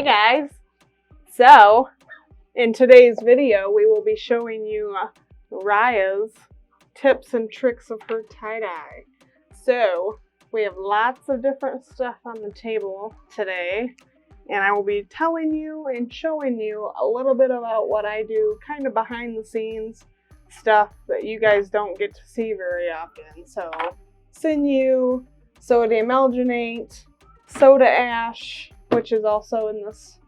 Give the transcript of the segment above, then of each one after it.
Hey guys! So, in today's video, we will be showing you Riahs tips and tricks of her tie-dye. So, we have lots of different stuff on the table today, and I will be telling you and showing you a little bit about what I do, kind of behind the scenes stuff that you guys don't get to see very often. So, Sinew, sodium alginate, soda ash, which is also in this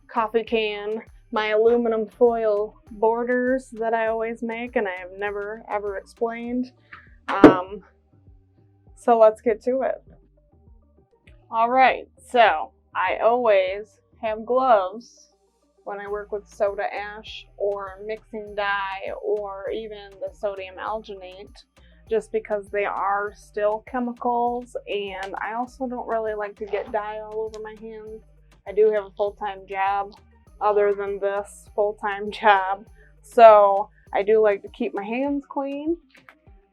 coffee can, my aluminum foil borders that I always make and I have never ever explained. So let's get to it. Alright, so I always have gloves when I work with soda ash or mixing dye or even the sodium alginate, just because they are still chemicals, and I also don't really like to get dye all over my hands. I do have a full-time job other than this full-time job, so I do like to keep my hands clean.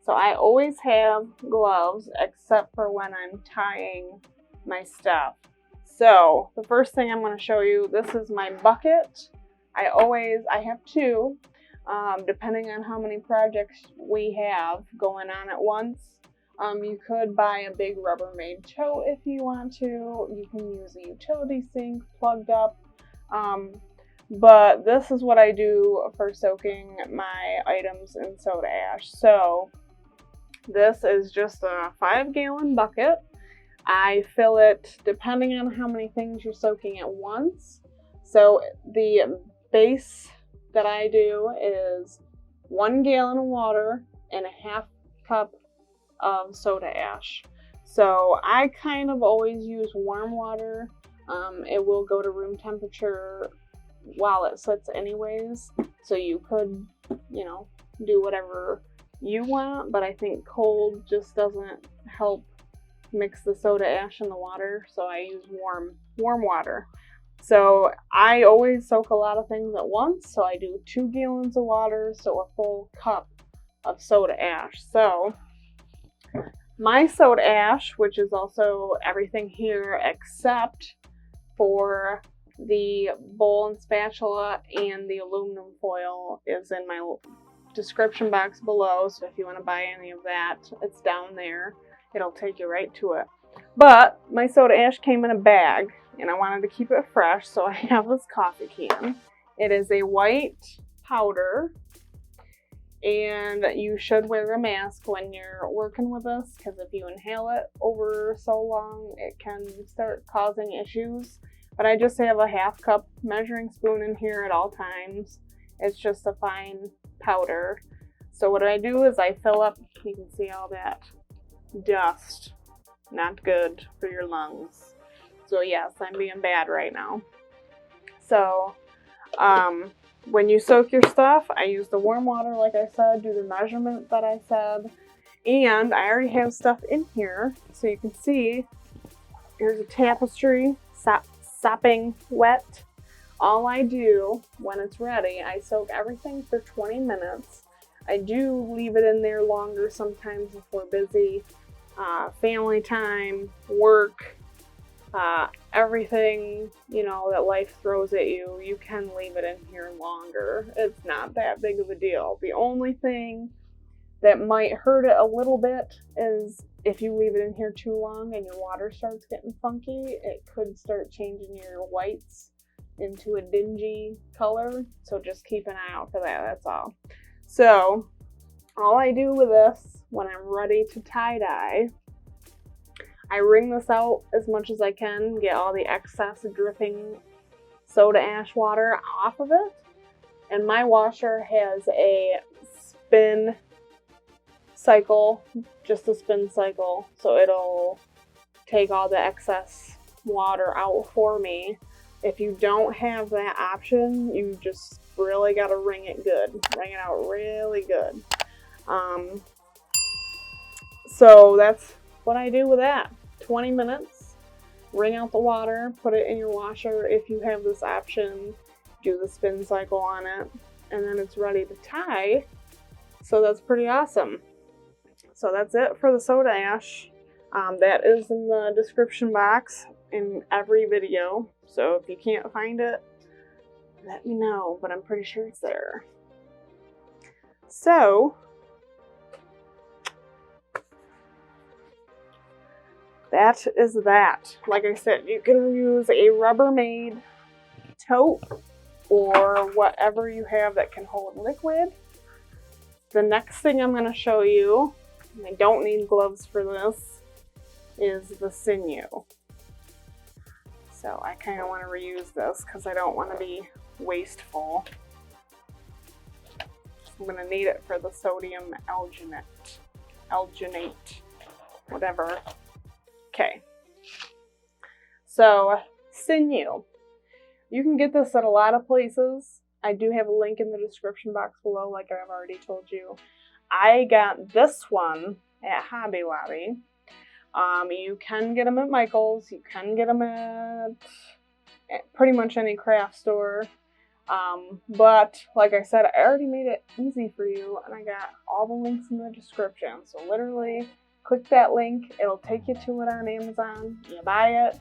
So I always have gloves except for when I'm tying my stuff. So the first thing I'm going to show you, this is my bucket. I have two. Depending on how many projects we have going on at once. You could buy a big Rubbermaid tote if you want to. You can use a utility sink plugged up. But this is what I do for soaking my items in soda ash. So this is just a 5-gallon bucket. I fill it depending on how many things you're soaking at once. So the base that I do is 1 gallon of water and a half cup of soda ash. So I kind of always use warm water. It will go to room temperature while it sits anyways. So you could, do whatever you want, but I think cold just doesn't help mix the soda ash in the water. So I use warm water. So I always soak a lot of things at once. So I do 2 gallons of water, so a full cup of soda ash. So my soda ash, which is also everything here except for the bowl and spatula and the aluminum foil, is in my description box below. So if you want to buy any of that, it's down there. It'll take you right to it. But my soda ash came in a bag, and I wanted to keep it fresh, so I have this coffee can. It is a white powder, and you should wear a mask when you're working with this, because if you inhale it over so long, it can start causing issues. But I just have a half cup measuring spoon in here at all times. It's just a fine powder. So what I do is I fill up, you can see all that dust. Not good for your lungs. So yes, I'm being bad right now. So when you soak your stuff, I use the warm water like I said, do the measurement that I said, and I already have stuff in here. So you can see here's a tapestry, sopping wet. All I do when it's ready, I soak everything for 20 minutes. I do leave it in there longer sometimes if we're busy. Family time, work, everything, that life throws at you, you can leave it in here longer. It's not that big of a deal. The only thing that might hurt it a little bit is if you leave it in here too long and your water starts getting funky, it could start changing your whites into a dingy color. So just keep an eye out for that, that's all. So all I do with this when I'm ready to tie-dye, I wring this out as much as I can, get all the excess dripping soda ash water off of it. And my washer has a spin cycle, just a spin cycle, so it'll take all the excess water out for me. If you don't have that option, you just really gotta wring it good. Wring it out really good. So that's what I do with that. 20 minutes, wring out the water, put it in your washer if you have this option, do the spin cycle on it, and then it's ready to tie. So that's pretty awesome. So that's it for the soda ash. That is in the description box. in every video. So if you can't find it, let me know, but I'm pretty sure it's there. So that is that. Like I said, you can use a Rubbermaid tote or whatever you have that can hold liquid. The next thing I'm going to show you, and I don't need gloves for this, is the Sinew. So I kind of want to reuse this because I don't want to be wasteful. I'm going to need it for the sodium alginate, whatever. Okay. So Sinew. You can get this at a lot of places. I do have a link in the description box below, like I've already told you. I got this one at Hobby Lobby. You can get them at Michael's. You can get them at pretty much any craft store. But like I said, I already made it easy for you, and I got all the links in the description. So literally, click that link. It'll take you to it on Amazon. You buy it,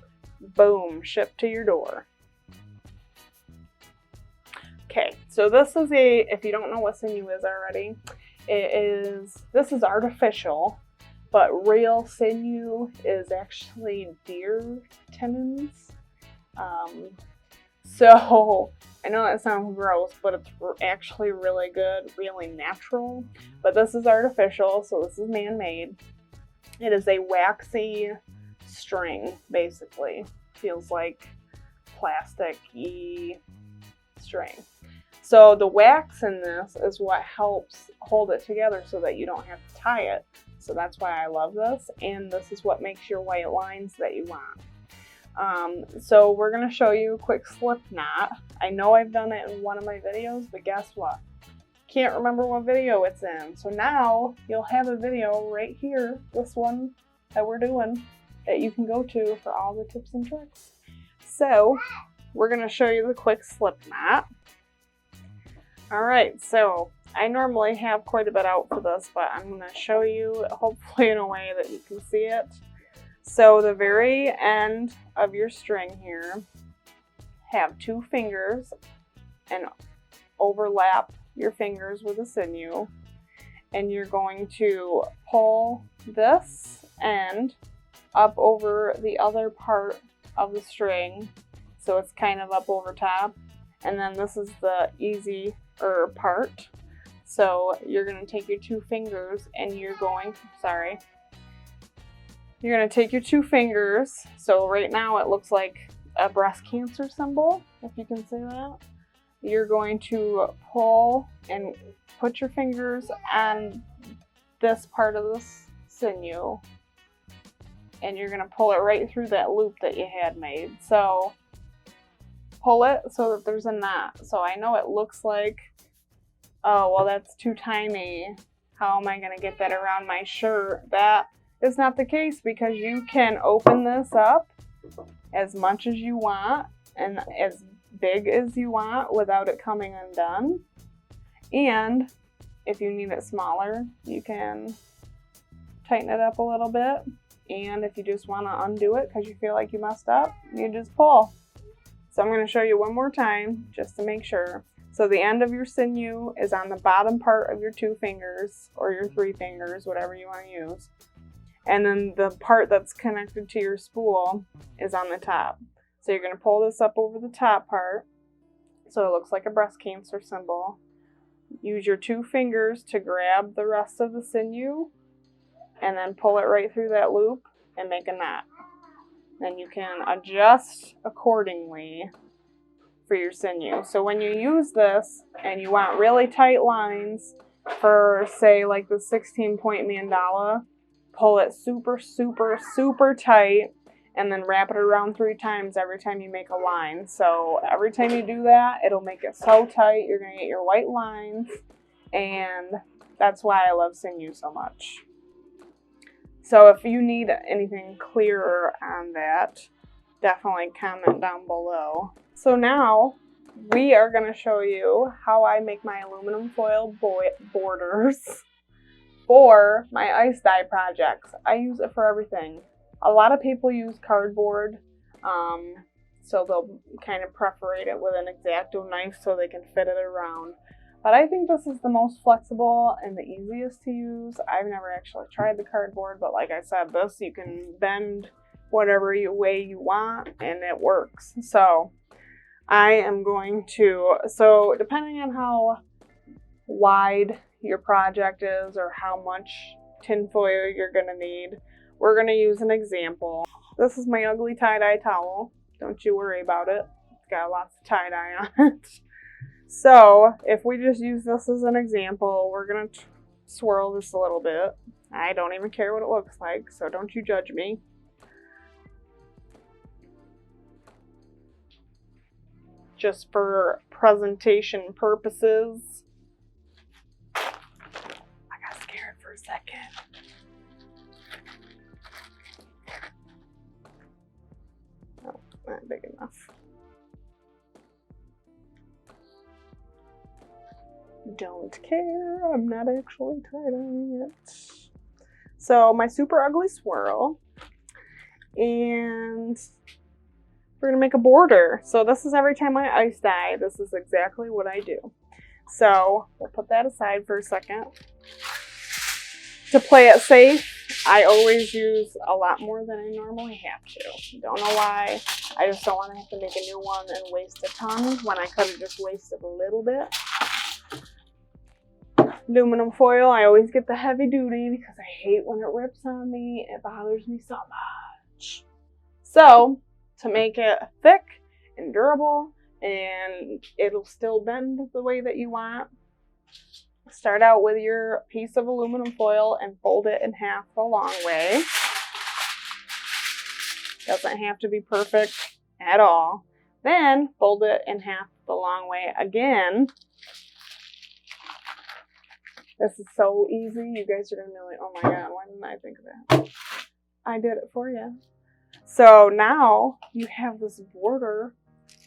boom, shipped to your door. Okay, so this is if you don't know what Sinew is already, this is artificial, but real Sinew is actually deer tendons. So I know that sounds gross, but it's actually really good, really natural. But this is artificial, so this is man-made. It is a waxy string, basically. Feels like plastic-y string. So the wax in this is what helps hold it together so that you don't have to tie it. So that's why I love this, and this is what makes your white lines that you want. So we're going to show you a quick Slipknot. I know I've done it in one of my videos, but guess what? Can't remember what video it's in. So now you'll have a video right here, this one that we're doing, that you can go to for all the tips and tricks. So we're going to show you the quick Slipknot. Alright, so I normally have quite a bit out for this, but I'm going to show you hopefully in a way that you can see it. So the very end of your string here, have 2 fingers and overlap your fingers with a sinew, and you're going to pull this end up over the other part of the string, so it's kind of up over top, and then this is the easier part. So you're going to take your 2 fingers and you're going to take your 2 fingers. So right now it looks like a breast cancer symbol, if you can see that. You're going to pull and put your fingers on this part of the sinew, and you're going to pull it right through that loop that you had made. So pull it so that there's a knot. So I know it looks like, oh, well, that's too tiny. How am I going to get that around my shirt? That is not the case, because you can open this up as much as you want and as big as you want without it coming undone. And if you need it smaller, you can tighten it up a little bit. And if you just want to undo it because you feel like you messed up, you just pull. So I'm going to show you one more time just to make sure. So the end of your sinew is on the bottom part of your 2 fingers or your 3 fingers, whatever you want to use. And then the part that's connected to your spool is on the top. So you're going to pull this up over the top part so it looks like a breast cancer symbol. Use your 2 fingers to grab the rest of the sinew and then pull it right through that loop and make a knot. Then you can adjust accordingly for your sinew. So when you use this and you want really tight lines for, say, like the 16-point mandala, pull it super, super, super tight and then wrap it around 3 times every time you make a line. So every time you do that, it'll make it so tight, you're going to get your white lines, and that's why I love sinew so much. So if you need anything clearer on that, definitely comment down below. So now we are going to show you how I make my aluminum foil borders for my ice dye projects. I use it for everything. A lot of people use cardboard So they'll kind of perforate it with an X-Acto knife so they can fit it around. But I think this is the most flexible and the easiest to use. I've never actually tried the cardboard, but like I said, this you can bend whatever way you want and it works. So I am going to, so depending on how wide your project is or how much tinfoil you're gonna need, we're gonna use an example. This is my ugly tie-dye towel. Don't you worry about it. It's got lots of tie-dye on it. So if we just use this as an example, we're gonna swirl this a little bit. I don't even care what it looks like, so don't you judge me. Just for presentation purposes. I got scared for a second. Oh, not big enough. Don't care, I'm not actually tie-dyeing it. So my super ugly swirl, and we're gonna make a border. So this is every time I ice dye, this is exactly what I do. So we'll put that aside for a second. To play it safe, I always use a lot more than I normally have to. Don't know why. I just don't want to have to make a new one and waste a ton when I could have just wasted a little bit. Aluminum foil, I always get the heavy duty because I hate when it rips on me. It bothers me so much. So to make it thick and durable and it'll still bend the way that you want, start out with your piece of aluminum foil and fold it in half the long way. Doesn't have to be perfect at all. Then fold it in half the long way again. This is so easy. You guys are going to be like, oh my God, why didn't I think of that? I did it for you. So now you have this border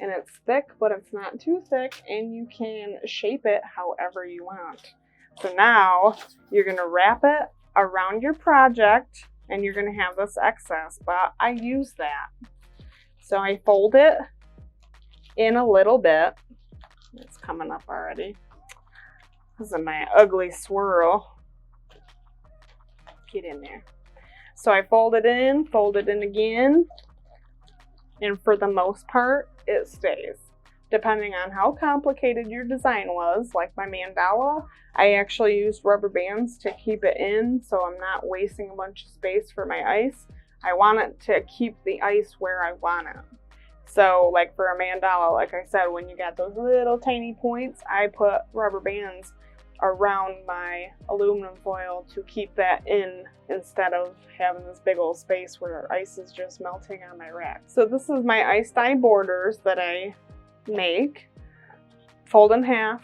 and it's thick, but it's not too thick, and you can shape it however you want. So now you're going to wrap it around your project and you're going to have this excess, but I use that. So I fold it in a little bit. It's coming up already. This is my ugly swirl. Get in there. So I fold it in again, and for the most part, it stays. Depending on how complicated your design was, like my mandala, I actually used rubber bands to keep it in, so I'm not wasting a bunch of space for my ice. I want it to keep the ice where I want it. So like for a mandala, like I said, when you got those little tiny points, I put rubber bands around my aluminum foil to keep that in instead of having this big old space where ice is just melting on my rack. So this is my ice dye borders that I make. Fold in half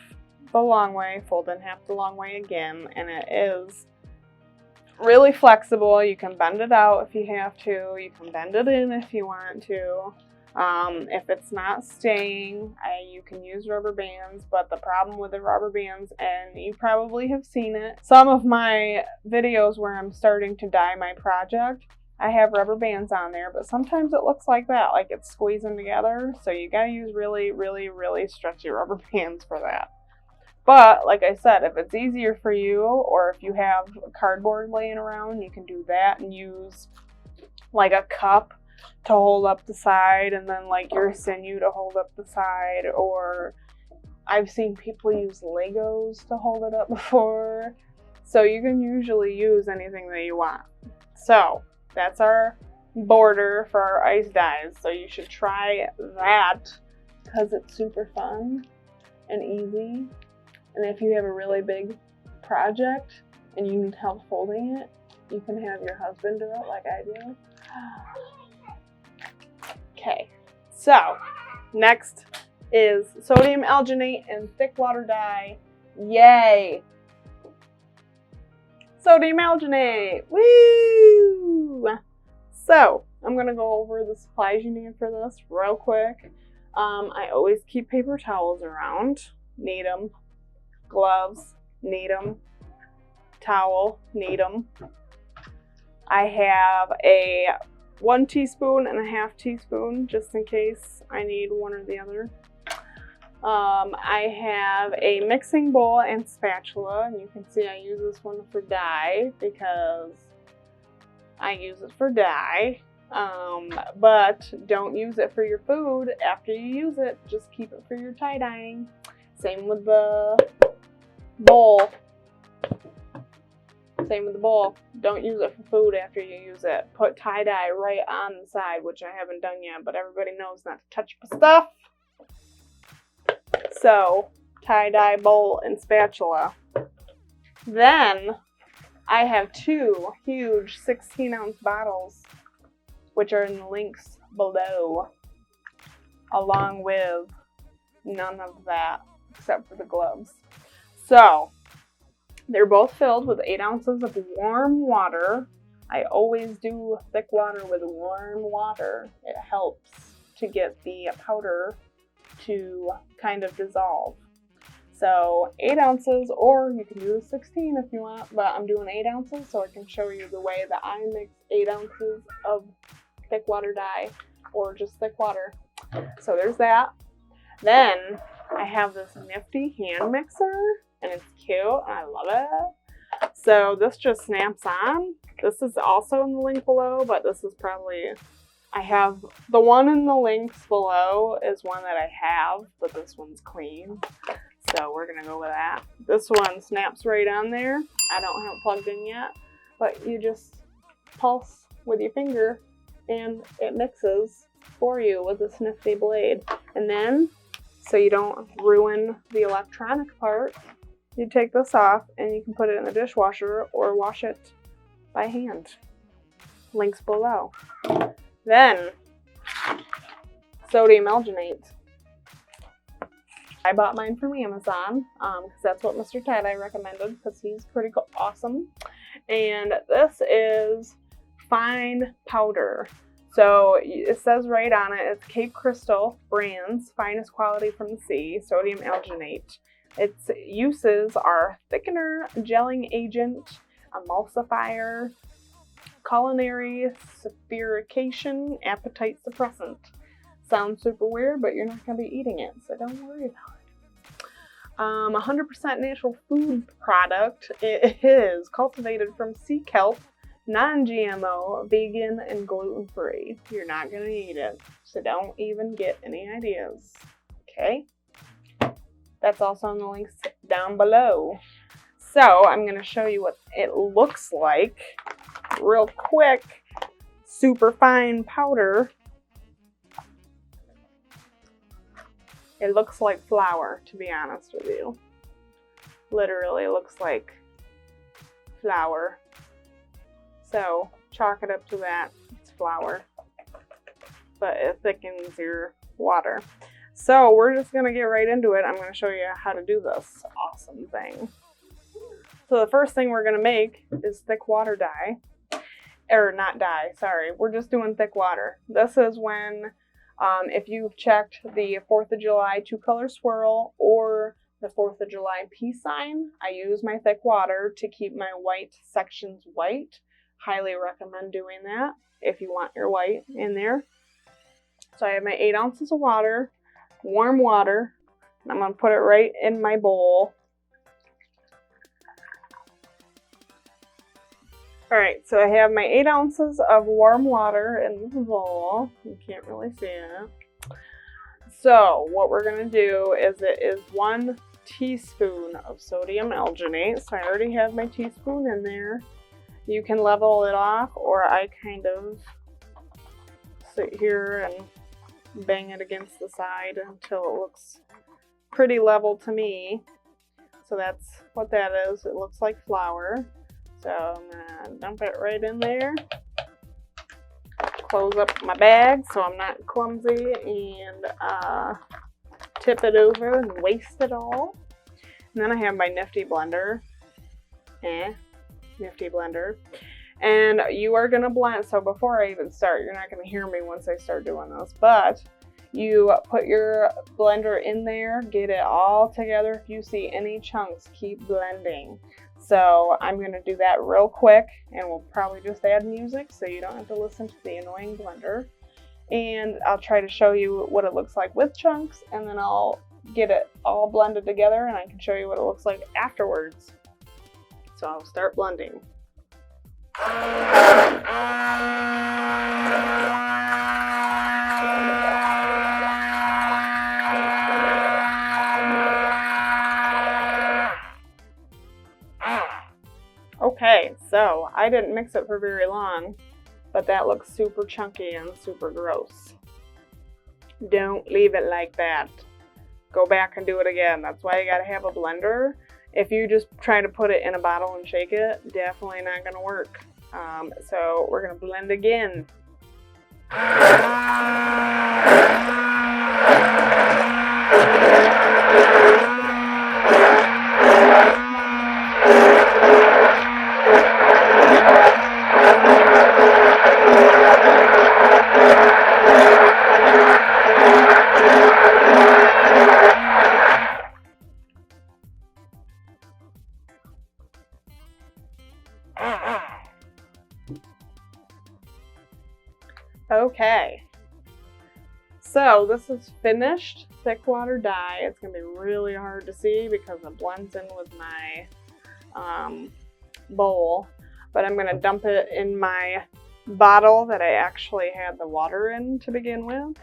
the long way, fold in half the long way again, and it is really flexible. You can bend it out if you have to. You can bend it in if you want to. If it's not staying, you can use rubber bands, but the problem with the rubber bands, and you probably have seen it, some of my videos where I'm starting to dye my project, I have rubber bands on there, but sometimes it looks like that, like it's squeezing together, so you gotta use really, really, really stretchy rubber bands for that. But, like I said, if it's easier for you, or if you have cardboard laying around, you can do that and use like a cup to hold up the side, and then like your Sinew to hold up the side, or I've seen people use Legos to hold it up before. So you can usually use anything that you want. So that's our border for our ice dyes. So you should try that because it's super fun and easy. And if you have a really big project and you need help folding it, you can have your husband do it like I do. Okay, so next is sodium alginate and thick water dye. Yay! Sodium alginate! Woo! So I'm gonna go over the supplies you need for this real quick. I always keep paper towels around. Need them. Gloves. Need them. Towel. Need them. I have a 1 teaspoon and a half teaspoon, just in case I need one or the other. I have a mixing bowl and spatula, and you can see I use this one for dye because I use it for dye. But don't use it for your food after you use it. Just keep it for your tie-dyeing. Same with the bowl. Same with the bowl. Don't use it for food after you use it. Put tie-dye right on the side, which I haven't done yet, but everybody knows not to touch my stuff. So, tie-dye, bowl, and spatula. Then, I have 2 huge 16-ounce bottles, which are in the links below, along with none of that except for the gloves. So, they're both filled with 8 ounces of warm water. I always do thick water with warm water. It helps to get the powder to kind of dissolve. So 8 ounces, or you can do 16 if you want, but I'm doing 8 ounces so I can show you the way that I mix 8 ounces of thick water dye, or just thick water. So there's that. Then I have this nifty hand mixer, and it's cute, and I love it. So this just snaps on. This is also in the link below, but this is probably, I have the one in the links below is one that I have, but this one's clean. So we're gonna go with that. This one snaps right on there. I don't have it plugged in yet, but you just pulse with your finger and it mixes for you with this nifty blade. And then, so you don't ruin the electronic part, you take this off and you can put it in the dishwasher or wash it by hand. Links below. Then, sodium alginate. I bought mine from Amazon because that's what Mr. Tie-Dye recommended because he's pretty awesome. And this is fine powder. So it says right on it, it's Cape Crystal Brands, finest quality from the sea, sodium alginate. Its uses are thickener, gelling agent, emulsifier, culinary spherication, appetite suppressant. Sounds super weird, but you're not going to be eating it, so don't worry about it. 100% natural food product. It is cultivated from sea kelp, non-GMO, vegan, and gluten-free. You're not going to eat it, so don't even get any ideas. Okay? That's also in the links down below. So I'm going to show you what it looks like real quick. Super fine powder. It looks like flour, to be honest with you. Literally looks like flour. So chalk it up to that. It's flour. But it thickens your water. So we're just going to get right into it. I'm going to show you how to do this awesome thing. So the first thing we're going to make is thick water dye. Or not dye, sorry. We're just doing thick water. This is when, if you've checked the 4th of July 2-color swirl or the 4th of July peace sign, I use my thick water to keep my white sections white. Highly recommend doing that if you want your white in there. So I have my 8 ounces of water, warm water, and I'm going to put it right in my bowl. Alright, so I have my 8 ounces of warm water in the bowl. You can't really see it. So what we're going to do is it is 1 teaspoon of sodium alginate. So I already have my teaspoon in there. You can level it off, or I kind of sit here and bang it against the side until it looks pretty level to me. So that's what that is. It looks like flour. So I'm going to dump it right in there. Close up my bag so I'm not clumsy and tip it over and waste it all. And then I have my nifty blender. Nifty blender. And you are going to blend. So before I even start, you're not going to hear me once I start doing this. But you put your blender in there, get it all together. If you see any chunks, keep blending. So I'm going to do that real quick, and we'll probably just add music so you don't have to listen to the annoying blender. And I'll try to show you what it looks like with chunks, and then I'll get it all blended together and I can show you what it looks like afterwards. So I'll start blending. Okay, so I didn't mix it for very long, but that looks super chunky and super gross. Don't leave it like that. Go back and do it again. That's why you gotta have a blender. If you just try to put it in a bottle and shake it, definitely not gonna work. So we're gonna blend again. Okay, so this is finished thick water dye. It's going to be really hard to see because it blends in with my bowl, but I'm going to dump it in my bottle that I actually had the water in to begin with,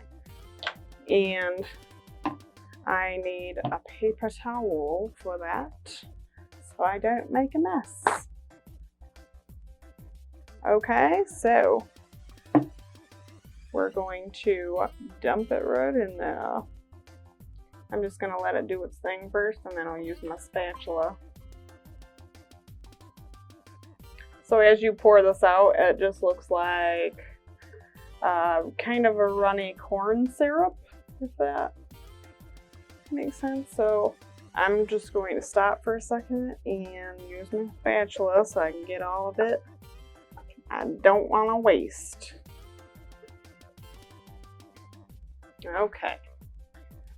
and I need a paper towel for that so I don't make a mess. Okay, so we're going to dump it right in there. I'm just going to let it do its thing first, and then I'll use my spatula. So as you pour this out, it just looks like kind of a runny corn syrup, if that makes sense. So I'm just going to stop for a second and use my spatula so I can get all of it. I don't want to waste. Okay,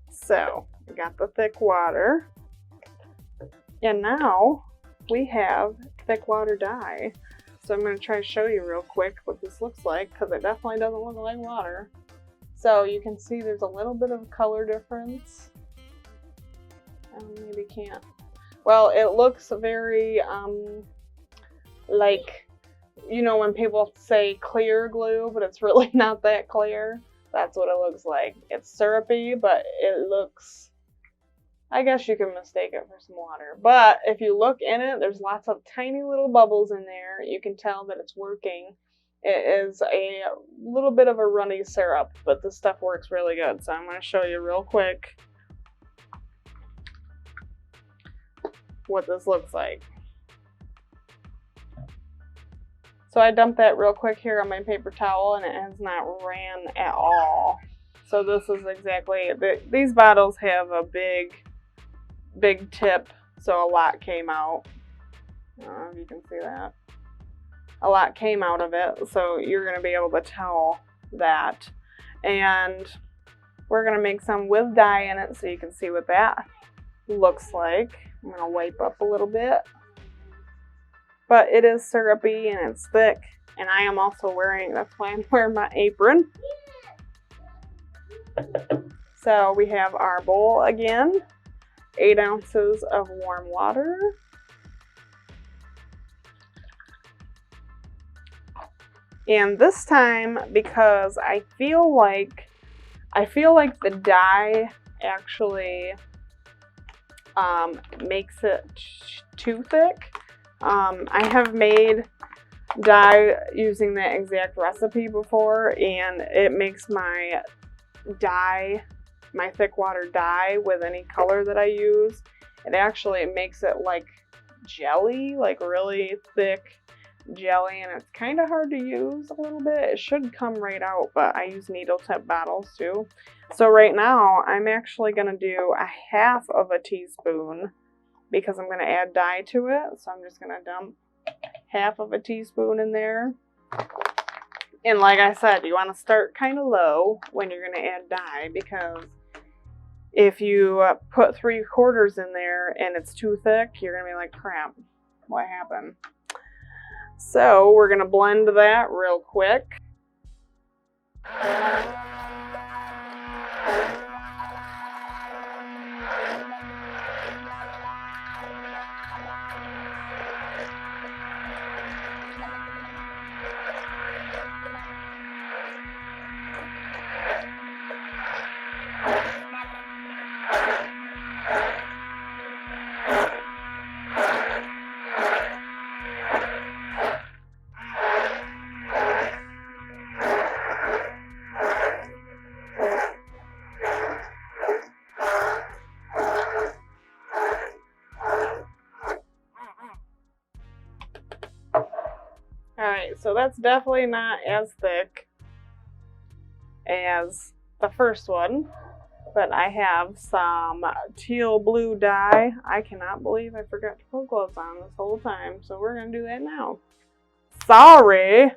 so we got the thick water, and now we have thick water dye. So I'm going to try to show you real quick what this looks like, because it definitely doesn't look like water. So you can see there's a little bit of color difference. Maybe can't. Well, it looks very like, you know, when people say clear glue, but it's really not that clear. That's what it looks like. It's syrupy, but it looks, I guess you can mistake it for some water. But if you look in it, there's lots of tiny little bubbles in there. You can tell that it's working. It is a little bit of a runny syrup, but this stuff works really good. So I'm going to show you real quick what this looks like. So I dumped that real quick here on my paper towel, and it has not ran at all. So this is exactly, these bottles have a big tip, so a lot came out. I don't know if you can see that. A lot came out of it, so you're going to be able to tell that. And we're going to make some with dye in it so you can see what that looks like. I'm going to wipe up a little bit. But it is syrupy and it's thick, and I am also wearing, that's why I'm wearing my apron. So we have our bowl again, 8 ounces of warm water. And this time, because I feel like the dye actually makes it too thick. I have made dye using that exact recipe before, and it makes my dye, my thick water dye with any color that I use, it actually makes it like jelly, like really thick jelly, and it's kind of hard to use a little bit. It should come right out, but I use needle tip bottles too. So right now I'm actually going to do a half of a teaspoon because I'm going to add dye to it. So I'm just going to dump half of a teaspoon in there. And like I said, you want to start kind of low when you're going to add dye, because if you put 3/4 in there and it's too thick, you're going to be like, crap, what happened. So we're gonna blend that real quick. Alright, so that's definitely not as thick as the first one, but I have some teal blue dye. I cannot believe I forgot to put gloves on this whole time, so we're going to do that now. Sorry!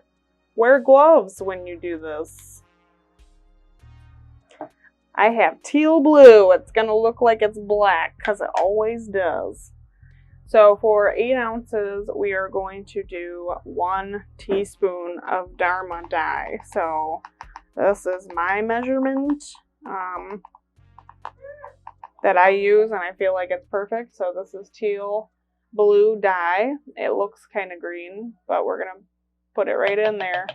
Wear gloves when you do this. I have teal blue. It's going to look like it's black because it always does. So for 8 ounces, we are going to do 1 teaspoon of Dharma dye. So this is my measurement that I use, and I feel like it's perfect. So this is teal blue dye. It looks kind of green, but we're going to put it right in there.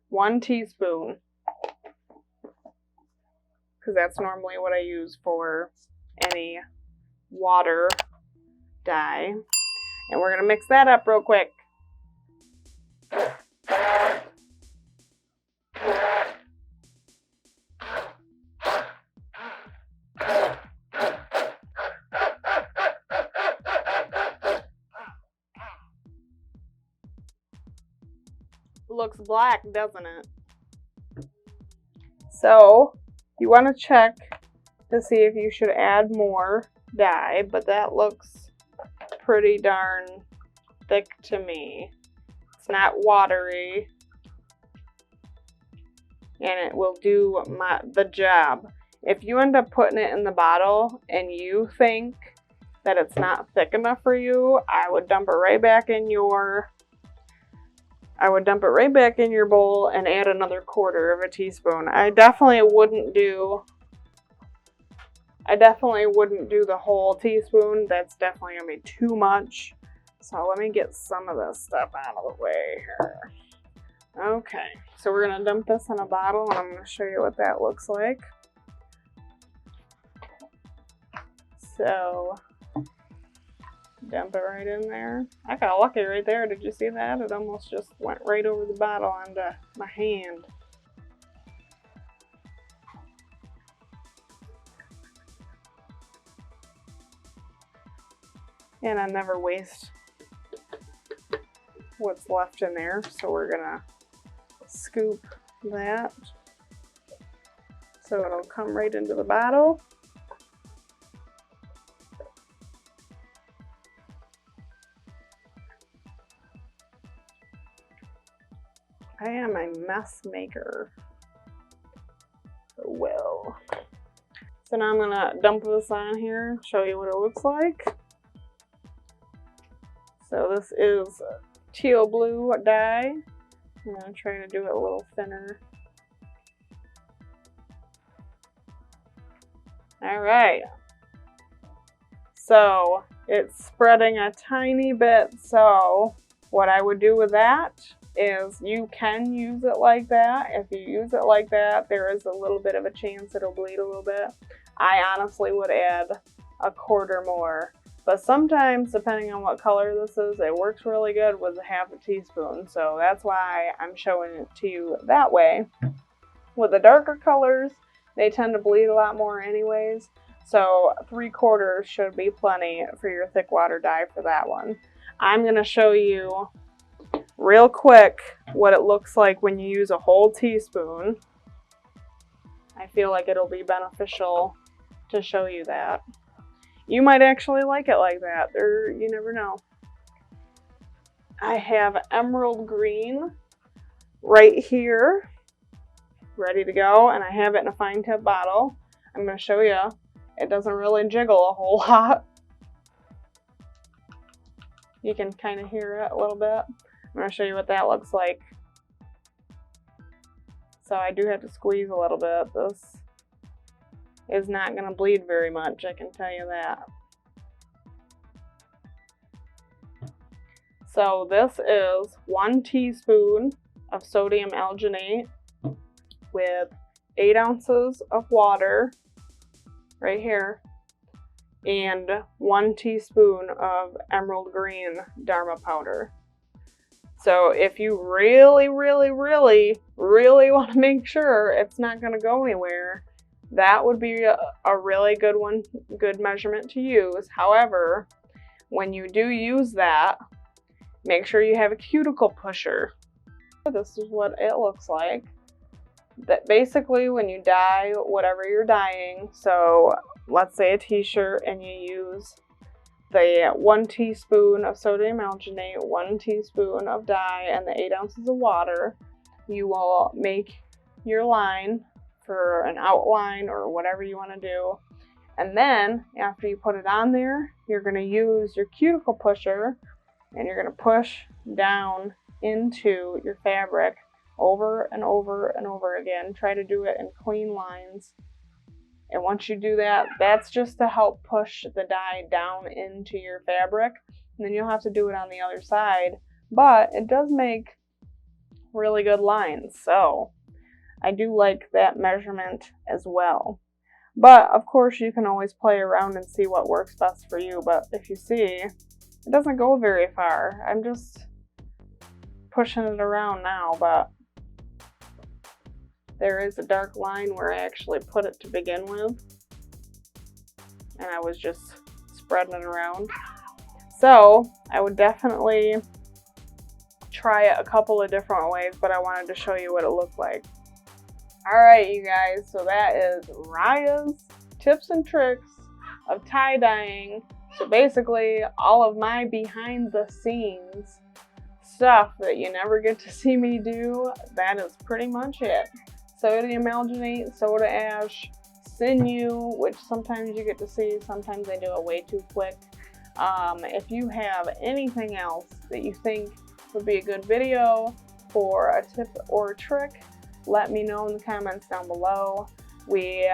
1 teaspoon. Because that's normally what I use for any water dye. And we're going to mix that up real quick. Looks black, doesn't it? So you want to check to see if you should add more dye, but that looks pretty darn thick to me. It's not watery, and it will do the job. If you end up putting it in the bottle and you think that it's not thick enough for you, I would dump it right back in your bowl and add another 1/4 teaspoon. I definitely wouldn't do the whole teaspoon. That's definitely gonna be too much. So let me get some of this stuff out of the way here. Okay, so we're gonna dump this in a bottle, and I'm gonna show you what that looks like. So dump it right in there. I got lucky right there. Did you see that? It almost just went right over the bottle onto my hand. And I never waste what's left in there, so we're gonna scoop that so it'll come right into the bottle. I am a mess maker. Well, so now I'm gonna dump this on here, show you what it looks like. So this is teal blue dye. I'm gonna try to do it a little thinner. All right. So it's spreading a tiny bit. So what I would do with that is you can use it like that. If you use it like that, there is a little bit of a chance it'll bleed a little bit. I honestly would add a 1/4 more. But sometimes, depending on what color this is, it works really good with 1/2 teaspoon. So that's why I'm showing it to you that way. With the darker colors, they tend to bleed a lot more anyways. So 3/4 should be plenty for your thick water dye for that one. I'm going to show you real quick what it looks like when you use a whole teaspoon. I feel like it'll be beneficial to show you that. You might actually like it like that. You never know. I have emerald green right here, ready to go, and I have it in a fine tip bottle. I'm going to show you. It doesn't really jiggle a whole lot. You can kind of hear it a little bit. I'm going to show you what that looks like. So I do have to squeeze a little bit. This is not going to bleed very much, I can tell you that. So this is 1 teaspoon of sodium alginate with 8 ounces of water right here and 1 teaspoon of emerald green Dharma powder. So if you really want to make sure it's not going to go anywhere, that would be a really good measurement to use. However, when you do use that, make sure you have a cuticle pusher. This is what it looks like. That basically when you dye whatever you're dyeing, so let's say a t-shirt, and you use the 1 teaspoon of sodium alginate, 1 teaspoon of dye, and the 8 ounces of water, you will make your line for an outline or whatever you want to do. And then after you put it on there, you're going to use your cuticle pusher and you're going to push down into your fabric over and over and over again. Try to do it in clean lines. And once you do that, that's just to help push the dye down into your fabric. And then you'll have to do it on the other side. But it does make really good lines. So I do like that measurement as well. But of course you can always play around and see what works best for you. But if you see, it doesn't go very far. I'm just pushing it around now, but there is a dark line where I actually put it to begin with, and I was just spreading it around. So I would definitely try it a couple of different ways, but I wanted to show you what it looked like. Alright you guys, so that is Riahs tips and tricks of tie-dyeing. So basically all of my behind the scenes stuff that you never get to see me do, that is pretty much it. Sodium alginate, soda ash, Sinew, which sometimes you get to see, sometimes I do it way too quick. If you have anything else that you think would be a good video for a tip or a trick, let me know in the comments down below. We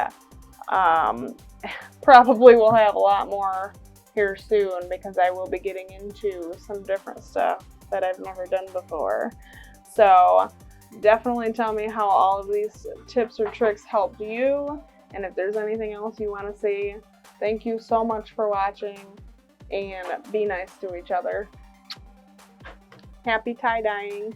probably will have a lot more here soon because I will be getting into some different stuff that I've never done before. So definitely tell me how all of these tips or tricks helped you, and if there's anything else you want to see. Thank you so much for watching, and be nice to each other. Happy tie-dyeing.